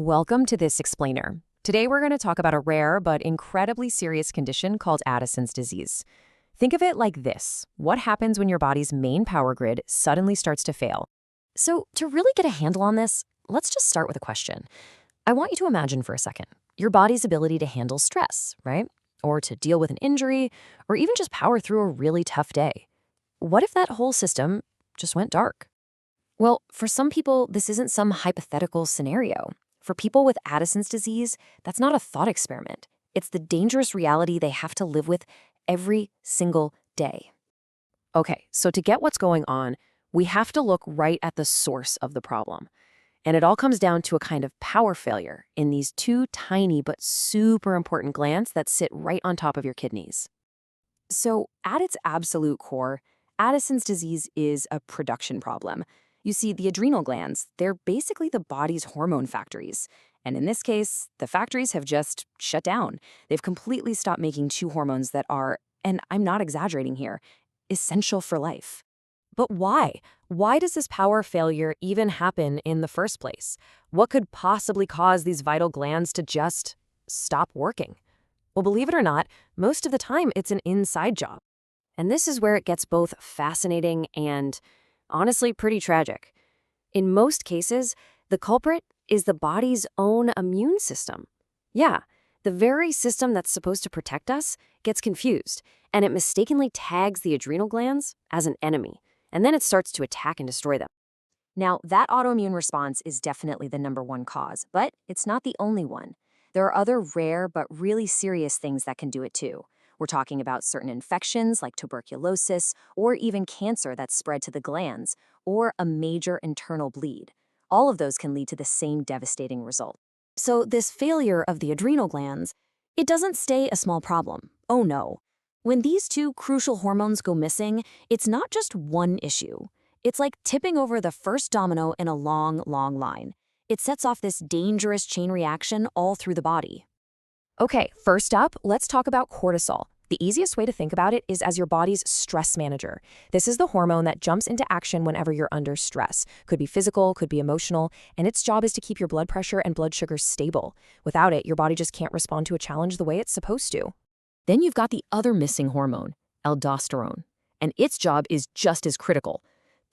Welcome to this explainer. Today we're going to talk about a rare but incredibly serious condition called Addison's disease. Think of it like this. What happens when your body's main power grid suddenly starts to fail? So, to really get a handle on this, let's just start with a question. I want you to imagine for a second your body's ability to handle stress, right? Or to deal with an injury, or even just power through a really tough day. What if that whole system just went dark? Well, for some people, this isn't some hypothetical scenario. For people with Addison's disease, that's not a thought experiment. It's the dangerous reality they have to live with every single day. Okay, so to get what's going on, we have to look right at the source of the problem. And it all comes down to a kind of power failure in these two tiny but super important glands that sit right on top of your kidneys. So, at its absolute core, Addison's disease is a production problem. You see, the adrenal glands, they're basically the body's hormone factories. And in this case, the factories have just shut down. They've completely stopped making two hormones that are, and I'm not exaggerating here, essential for life. But why? Why does this power failure even happen in the first place? What could possibly cause these vital glands to just stop working? Well, believe it or not, most of the time it's an inside job. And this is where it gets both fascinating and, honestly, pretty tragic. In most cases, the culprit is the body's own immune system. Yeah, the very system that's supposed to protect us gets confused, and it mistakenly tags the adrenal glands as an enemy, and then it starts to attack and destroy them. Now, that autoimmune response is definitely the number one cause, but it's not the only one. There are other rare but really serious things that can do it too. We're talking about certain infections like tuberculosis, or even cancer that's spread to the glands, or a major internal bleed. All of those can lead to the same devastating result. So this failure of the adrenal glands, it doesn't stay a small problem. Oh no. When these two crucial hormones go missing, it's not just one issue. It's like tipping over the first domino in a long, long line. It sets off this dangerous chain reaction all through the body. Okay, first up, let's talk about cortisol. The easiest way to think about it is as your body's stress manager. This is the hormone that jumps into action whenever you're under stress. Could be physical, could be emotional, and its job is to keep your blood pressure and blood sugar stable. Without it, your body just can't respond to a challenge the way it's supposed to. Then you've got the other missing hormone, aldosterone, and its job is just as critical.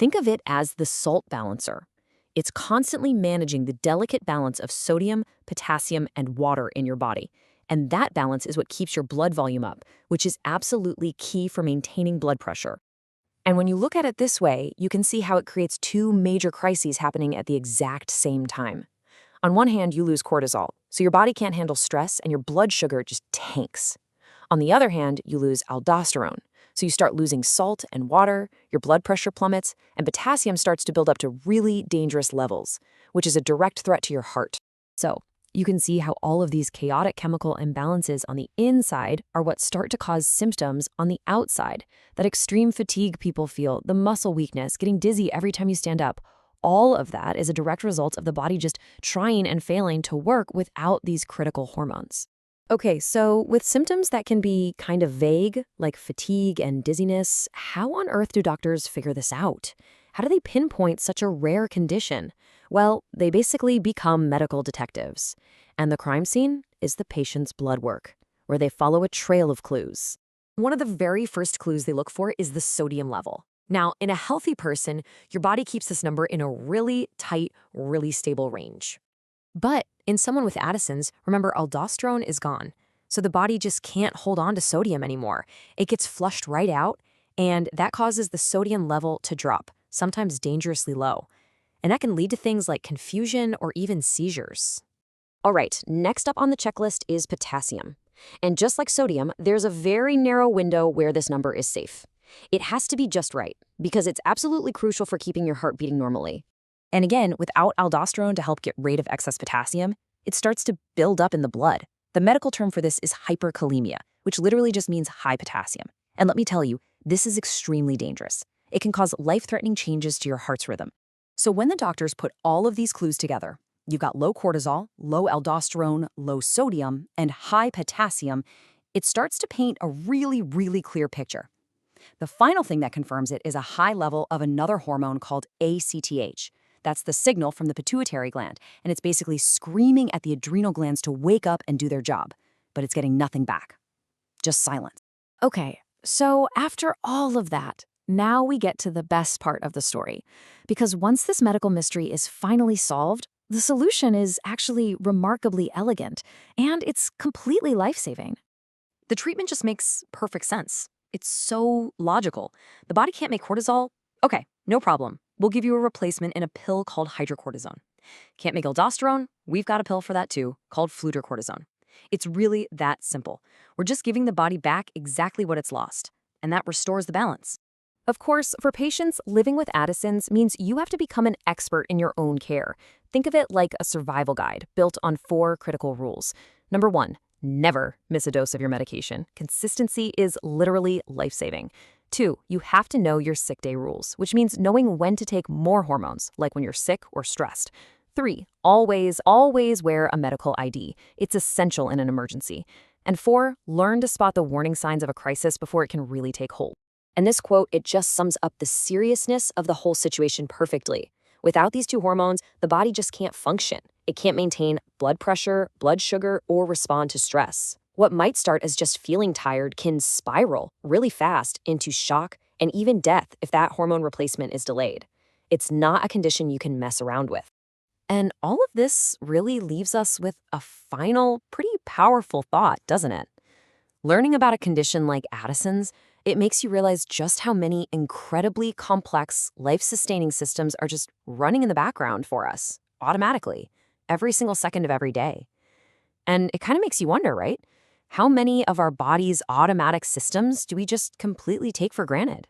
Think of it as the salt balancer. It's constantly managing the delicate balance of sodium, potassium, and water in your body. And that balance is what keeps your blood volume up, which is absolutely key for maintaining blood pressure. And when you look at it this way, you can see how it creates two major crises happening at the exact same time. On one hand, you lose cortisol, so your body can't handle stress and your blood sugar just tanks. On the other hand, you lose aldosterone, so you start losing salt and water, your blood pressure plummets, and potassium starts to build up to really dangerous levels, which is a direct threat to your heart. So, you can see how all of these chaotic chemical imbalances on the inside are what start to cause symptoms on the outside. That extreme fatigue people feel, the muscle weakness, getting dizzy every time you stand up, all of that is a direct result of the body just trying and failing to work without these critical hormones. Okay, so with symptoms that can be kind of vague, like fatigue and dizziness, how on earth do doctors figure this out? How do they pinpoint such a rare condition? Well, they basically become medical detectives. And the crime scene is the patient's blood work, where they follow a trail of clues. One of the very first clues they look for is the sodium level. Now, in a healthy person, your body keeps this number in a really tight, really stable range. But in someone with Addison's, remember, aldosterone is gone. So the body just can't hold on to sodium anymore. It gets flushed right out, and that causes the sodium level to drop, sometimes dangerously low. And that can lead to things like confusion or even seizures. All right, next up on the checklist is potassium. And just like sodium, there's a very narrow window where this number is safe. It has to be just right, because it's absolutely crucial for keeping your heart beating normally. And again, without aldosterone to help get rid of excess potassium, it starts to build up in the blood. The medical term for this is hyperkalemia, which literally just means high potassium. And let me tell you, this is extremely dangerous. It can cause life-threatening changes to your heart's rhythm. So when the doctors put all of these clues together, you've got low cortisol, low aldosterone, low sodium, and high potassium, it starts to paint a really, really clear picture. The final thing that confirms it is a high level of another hormone called ACTH. That's the signal from the pituitary gland, and it's basically screaming at the adrenal glands to wake up and do their job. But it's getting nothing back. Just silence. Okay, so after all of that, now we get to the best part of the story. Because once this medical mystery is finally solved, the solution is actually remarkably elegant, and it's completely life-saving. The treatment just makes perfect sense. It's so logical. The body can't make cortisol? Okay, no problem. We'll give you a replacement in a pill called hydrocortisone. Can't make aldosterone? We've got a pill for that too, called fludrocortisone. It's really that simple. We're just giving the body back exactly what it's lost, and that restores the balance. Of course, for patients, living with Addison's means you have to become an expert in your own care. Think of it like a survival guide built on 4 critical rules. Number 1, never miss a dose of your medication. Consistency is literally life-saving. 2, you have to know your sick day rules, which means knowing when to take more hormones, like when you're sick or stressed. 3, always wear a medical ID. It's essential in an emergency. And 4, learn to spot the warning signs of a crisis before it can really take hold. And this quote, it just sums up the seriousness of the whole situation perfectly. Without these 2 hormones, the body just can't function. It can't maintain blood pressure, blood sugar, or respond to stress. What might start as just feeling tired can spiral really fast into shock and even death if that hormone replacement is delayed. It's not a condition you can mess around with. And all of this really leaves us with a final, pretty powerful thought, doesn't it? Learning about a condition like Addison's, it makes you realize just how many incredibly complex, life-sustaining systems are just running in the background for us, automatically, every single second of every day. And it kind of makes you wonder, right? How many of our body's automatic systems do we just completely take for granted?